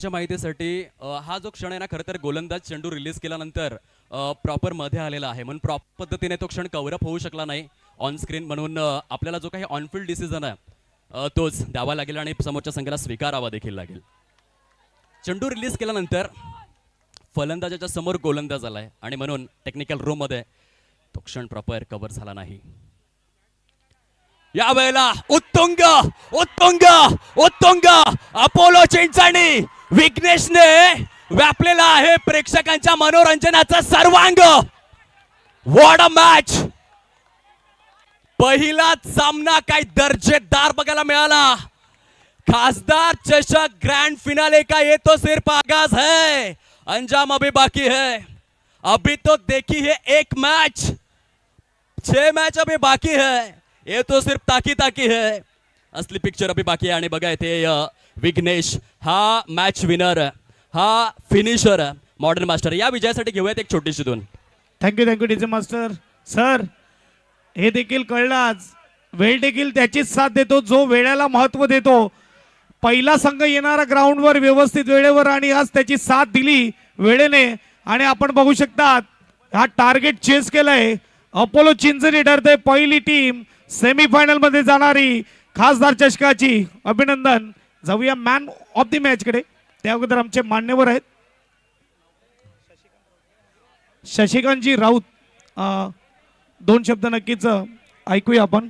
च्या माहितीसाठी हा जो क्षण आहे ना खरं तर गोलंदाज चेंडू रिलीज केल्यानंतर प्रॉपर मध्ये आलेला आहे म्हणून प्रॉपर पद्धतीने तो क्षण कव्हरअप होऊ शकला नाही ऑन स्क्रीन म्हणून आपल्याला जो काही ऑनफिल्ड डिसिजन आहे तोच द्यावा लागेल आणि समोरच्या संघाला स्वीकारावा देखील लागेल. चेंडू रिलीज केल्यानंतर फलंदाजाच्या समोर गोलंदाज आलाय आणि म्हणून टेक्निकल रूम मध्ये तो क्षण प्रॉपर कव्हर झाला नाही. यावेळेला उत्तुंग उत्तुंग उत्तुंग अपोलो चिंचाणी विघ्नेशने व्यापलेला आहे प्रेक्षकांच्या मनोरंजनाचा सर्वांग. What a match. पहिलाच सामना काय दर्जेदार बघायला मिळाला. खासदार चषक ग्रैंड फिनाले का ये तो सिर्फ आगाज है, अंजाम अभी बाकी है. अभी तो देखी है एक मैच, 6 मैच अभी बाकी है. ये तो सिर्फ ताकी ताकी है, असली पिक्चर अभी बाकी है. आणि बघा इथे विघ्नेश हा मॅच विनर, हा फिनिशर, मॉडर्न मास्टर. या विजयासाठी घेऊयात एक छोटीशी दोन. Thank you DJ master sir. हे देखील कळलं आज वेळ देखील त्याचीच साथ देतो जो वेळेला महत्व देतो. पहिला संघ येणारा ग्राउंडवर व्यवस्थित वेळेवर आणि आज त्याची साथ दिली वेळेने. आणि आपण बघू शकता हा टार्गेट चेस केलाय. अपोलो चिंचणी ठरते पहिली टीम सेमीफायनल मध्ये जाणारी खासदार चषकाची. अभिनंदन. जाऊया मॅन ऑफ द मॅच कडे. त्या अगोदर आमचे मान्यवर आहेत शशिकांतजी राऊत. 2 शब्द नक्कीच ऐकूया आपण.